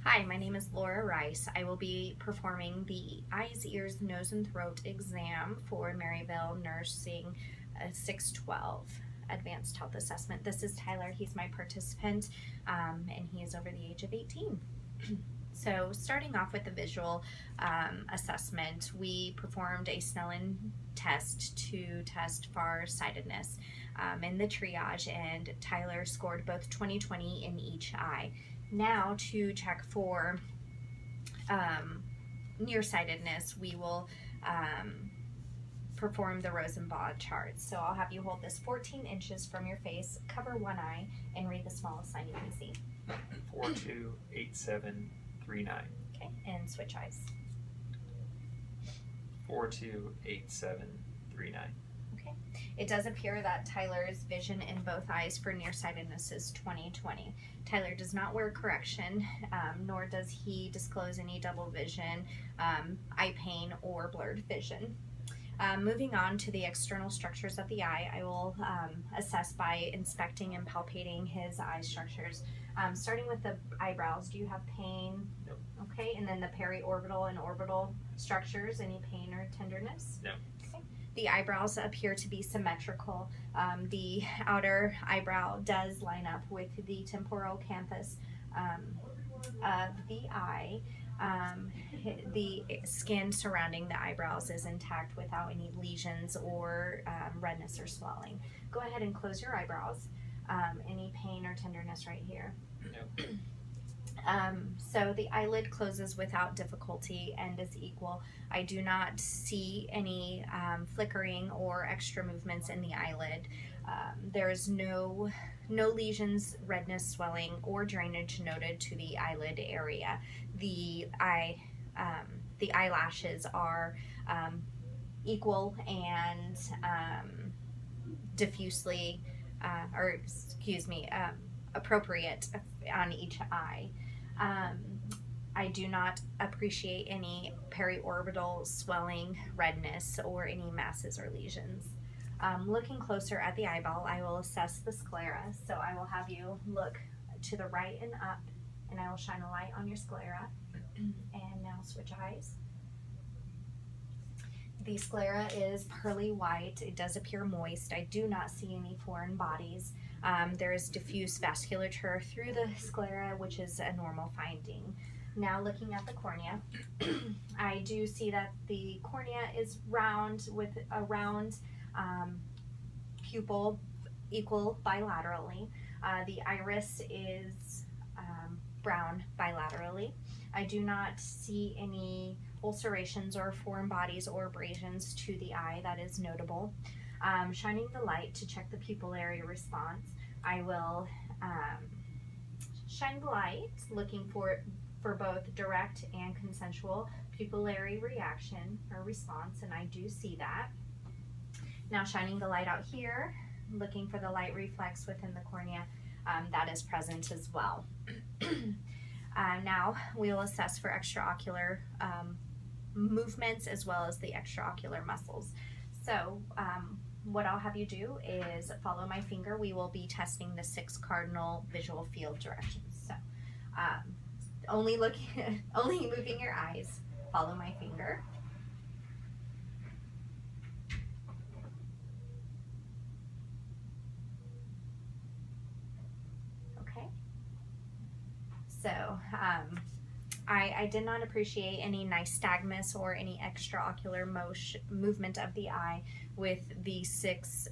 Hi, my name is Laura Rice. I will be performing the eyes, ears, nose, and throat exam for Maryville Nursing 612 Advanced Health Assessment. This is Tyler. He's my participant, and he is over the age of 18. So starting off with the visual assessment, we performed a Snellen test to test farsightedness in the triage, and Tyler scored both 20/20 in each eye. Now to check for nearsightedness, we will perform the Rosenbaum chart. So I'll have you hold this 14 inches from your face, cover one eye, and read the smallest sign you can see. 428739. Okay, and switch eyes. 428739. Okay, it does appear that Tyler's vision in both eyes for nearsightedness is 20/20. Tyler does not wear correction, nor does he disclose any double vision, eye pain, or blurred vision. Moving on to the external structures of the eye, I will assess by inspecting and palpating his eye structures. Starting with the eyebrows, do you have pain? Nope. Okay, and then the periorbital and orbital structures, any pain or tenderness? No. Okay. The eyebrows appear to be symmetrical. The outer eyebrow does line up with the temporal canthus of the eye. The skin surrounding the eyebrows is intact without any lesions or redness or swelling. Go ahead and close your eyebrows. Any pain or tenderness right here? No. So the eyelid closes without difficulty and is equal. I do not see any flickering or extra movements in the eyelid. There is no lesions, redness, swelling, or drainage noted to the eyelid area. The eyelashes are equal and diffusely, appropriate on each eye. I do not appreciate any periorbital swelling, redness, or any masses or lesions. Looking closer at the eyeball, I will assess the sclera. So I will have you look to the right and up, and I will shine a light on your sclera. And now switch eyes. The sclera is pearly white. It does appear moist. I do not see any foreign bodies. There is diffuse vasculature through the sclera, which is a normal finding. Now looking at the cornea, I do see that the cornea is round with a round pupil equal bilaterally. The iris is brown bilaterally. I do not see any ulcerations or foreign bodies or abrasions to the eye. That is notable. Shining the light to check the pupillary response, I will shine the light looking for both direct and consensual pupillary reaction or response, and I do see that. Now shining the light out here, looking for the light reflex within the cornea, that is present as well. Now we will assess for extraocular movements as well as the extraocular muscles. So what I'll have you do is follow my finger. We will be testing the 6 cardinal visual field directions. So only moving your eyes, follow my finger. Okay. So I did not appreciate any nystagmus or any extraocular movement of the eye with the 6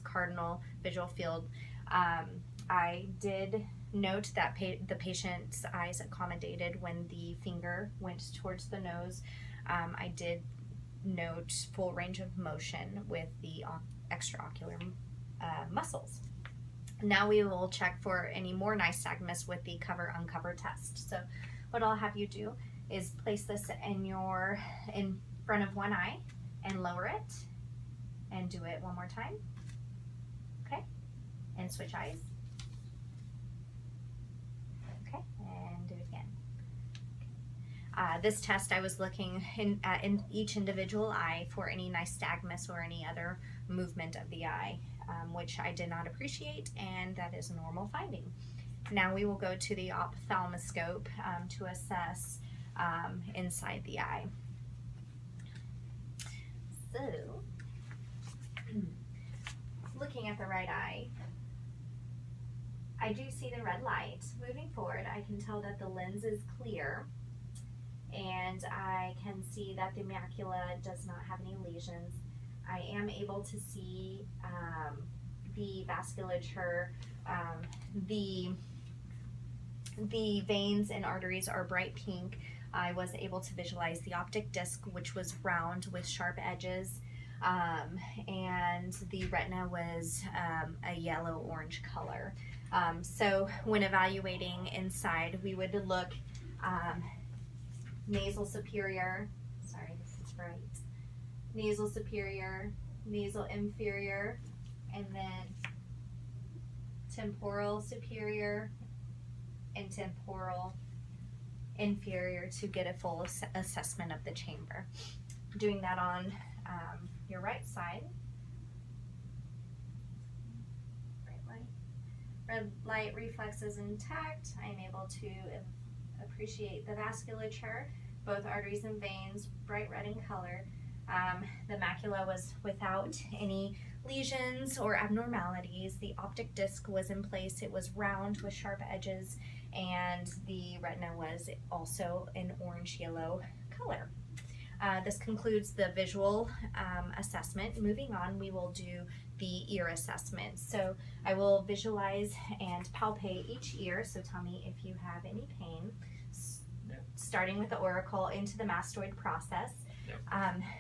cardinal visual field. I did note that the patient's eyes accommodated when the finger went towards the nose. I did note full range of motion with the extraocular muscles. Now we will check for any more nystagmus with the cover-uncover test. So what I'll have you do is place this in front of one eye and lower it, and do it one more time. Okay, and switch eyes. Okay, and do it again. This test, I was looking in each individual eye for any nystagmus or any other movement of the eye, which I did not appreciate, and that is a normal finding. Now we will go to the ophthalmoscope to assess inside the eye. So, looking at the right eye, I do see the red light. Moving forward, I can tell that the lens is clear, and I can see that the macula does not have any lesions. I am able to see the vasculature, the veins and arteries are bright pink. I was able to visualize the optic disc, which was round with sharp edges, and the retina was a yellow-orange color. So when evaluating inside, we would look nasal superior, sorry, this is right, nasal superior, nasal inferior, and then temporal superior and temporal inferior to get a full assessment of the chamber. Doing that on your right side. Red light reflex is intact. I am able to appreciate the vasculature, both arteries and veins, bright red in color. The macula was without any lesions or abnormalities. The optic disc was in place. It was round with sharp edges, and the retina was also an orange-yellow color. This concludes the visual assessment. Moving on, we will do the ear assessment. So I will visualize and palpate each ear. So tell me if you have any pain. Starting with the auricle into the mastoid process.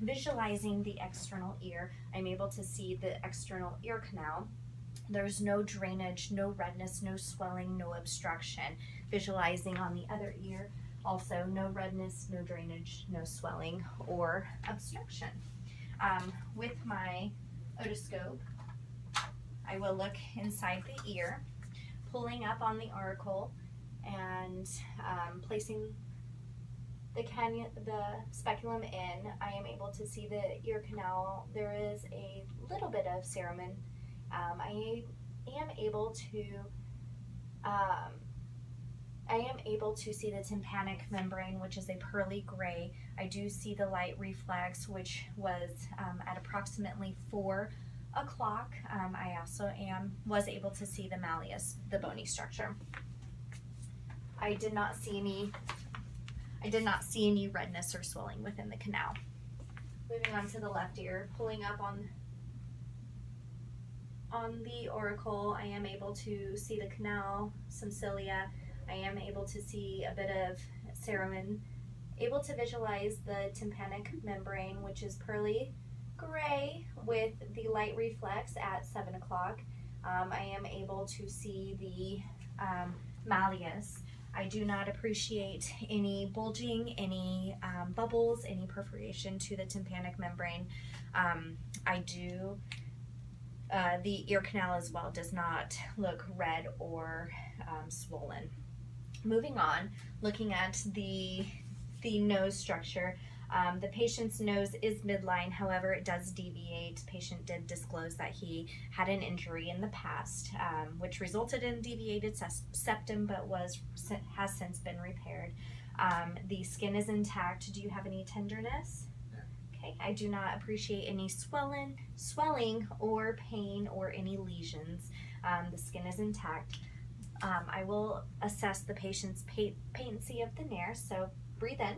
Visualizing the external ear, I'm able to see the external ear canal. There's no drainage, no redness, no swelling, no obstruction. Visualizing on the other ear, also no redness, no drainage, no swelling or obstruction. With my otoscope, I will look inside the ear, pulling up on the auricle and placing the speculum in. I am able to see the ear canal. There is a little bit of cerumen. I am able to see the tympanic membrane, which is a pearly gray. I do see the light reflex, which was at approximately 4 o'clock. I also was able to see the malleus, the bony structure. I did not see any redness or swelling within the canal. Moving on to the left ear, pulling up on the auricle, I am able to see the canal, some cilia. I am able to see a bit of cerumen, able to visualize the tympanic membrane, which is pearly gray with the light reflex at 7 o'clock. I am able to see the malleus. I do not appreciate any bulging, any bubbles, any perforation to the tympanic membrane. The ear canal as well does not look red or swollen. Moving on, looking at the nose structure, the patient's nose is midline, however it does deviate. The patient did disclose that he had an injury in the past, which resulted in deviated septum, but has since been repaired. The skin is intact. Do you have any tenderness? Okay, I do not appreciate any swelling or pain or any lesions. The skin is intact. I will assess the patient's patency of the nair, so breathe in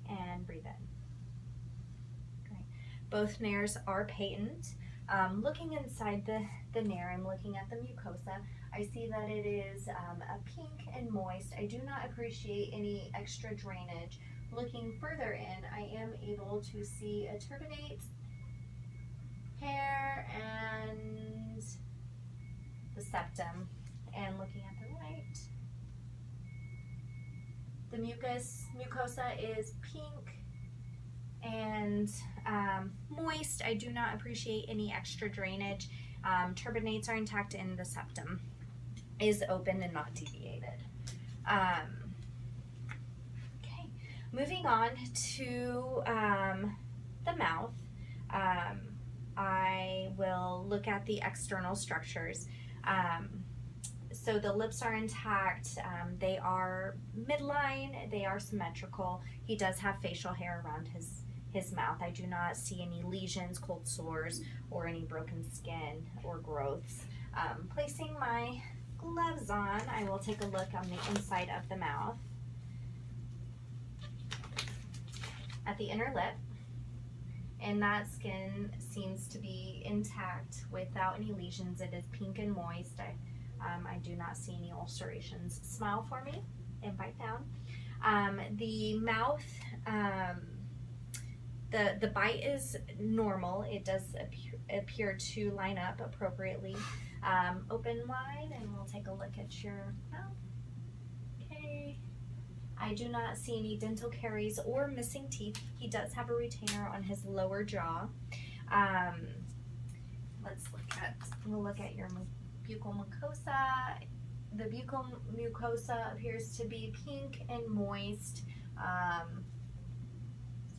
and breathe in. Great. Both nairs are patent. Looking inside the nair, I'm looking at the mucosa. I see that it is a pink and moist. I do not appreciate any extra drainage. Looking further in, I am able to see a turbinate hair and the septum. And looking at the right, the mucosa is pink and moist. I do not appreciate any extra drainage. Turbinates are intact and the septum is open and not deviated. Okay, moving on to the mouth. I will look at the external structures. So the lips are intact, they are midline, they are symmetrical. He does have facial hair around his mouth. I do not see any lesions, cold sores, or any broken skin or growths. Placing my gloves on, I will take a look on the inside of the mouth. At the inner lip, and that skin seems to be intact without any lesions. It is pink and moist. I do not see any ulcerations. Smile for me and bite down. The mouth, the bite is normal. It does appear to line up appropriately. Open wide, and we'll take a look at your mouth. Okay. I do not see any dental caries or missing teeth. He does have a retainer on his lower jaw. We'll look at your buccal mucosa. The buccal mucosa appears to be pink and moist, as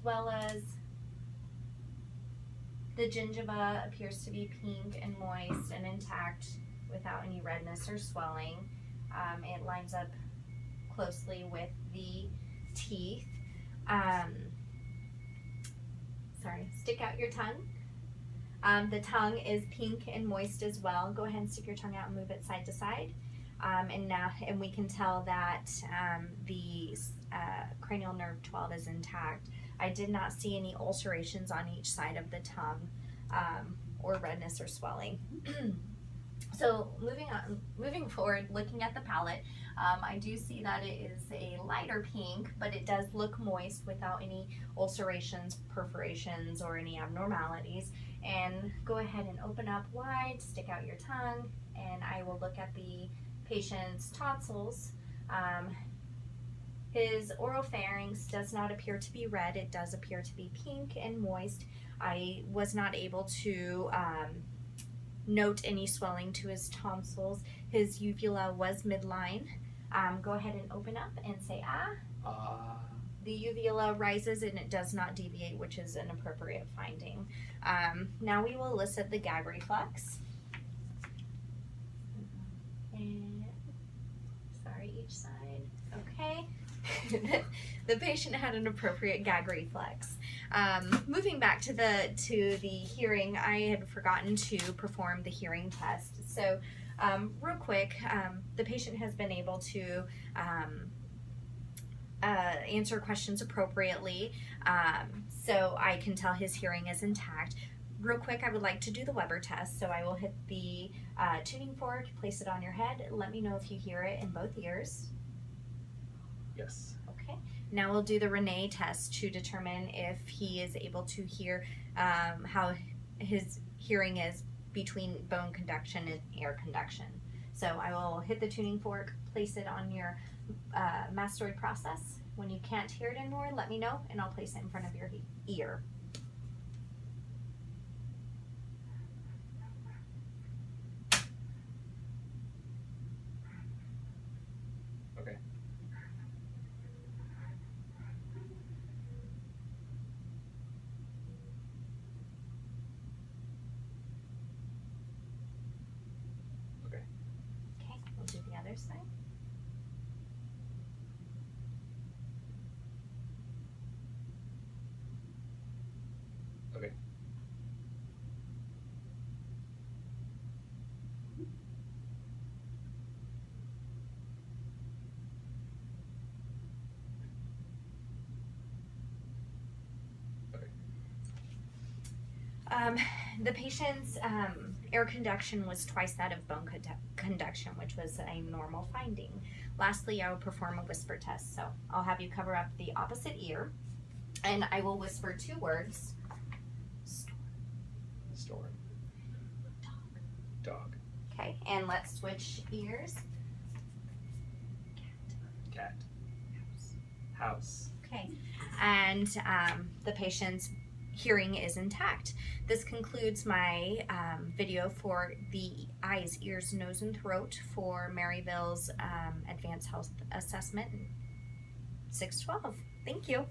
well as the gingiva appears to be pink and moist and intact without any redness or swelling. It lines up closely with the teeth. Stick out your tongue. The tongue is pink and moist as well. Go ahead and stick your tongue out and move it side to side. And we can tell that the cranial nerve 12 is intact. I did not see any ulcerations on each side of the tongue, or redness or swelling. So moving forward, looking at the palate, I do see that it is a lighter pink, but it does look moist without any ulcerations, perforations, or any abnormalities. And go ahead and open up wide, stick out your tongue, and I will look at the patient's tonsils. His oropharynx does not appear to be red. It does appear to be pink and moist. I was not able to note any swelling to his tonsils. His uvula was midline. Go ahead and open up and say ah. The uvula rises and it does not deviate, which is an appropriate finding. Now we will elicit the gag reflex. And each side. Okay. The patient had an appropriate gag reflex. Moving back to the hearing, I had forgotten to perform the hearing test. So real quick, the patient has been able to answer questions appropriately, so I can tell his hearing is intact. Real quick, I would like to do the Weber test, so I will hit the tuning fork, place it on your head. Let me know if you hear it in both ears. Yes. Okay. Now we'll do the Renee test to determine if he is able to hear how his hearing is between bone conduction and air conduction. So I will hit the tuning fork, place it on your mastoid process. When you can't hear it anymore, let me know and I'll place it in front of your ear. Okay. Okay. Okay, we'll do the other side. Okay. The patient's air conduction was twice that of bone conduction, which was a normal finding. Lastly, I will perform a whisper test. So I'll have you cover up the opposite ear, and I will whisper 2 words. Storm. Dog. Okay, and let's switch ears. Cat. House. Okay, and the patient's hearing is intact. This concludes my video for the eyes, ears, nose, and throat for Maryville's Advanced Health Assessment 612. Thank you.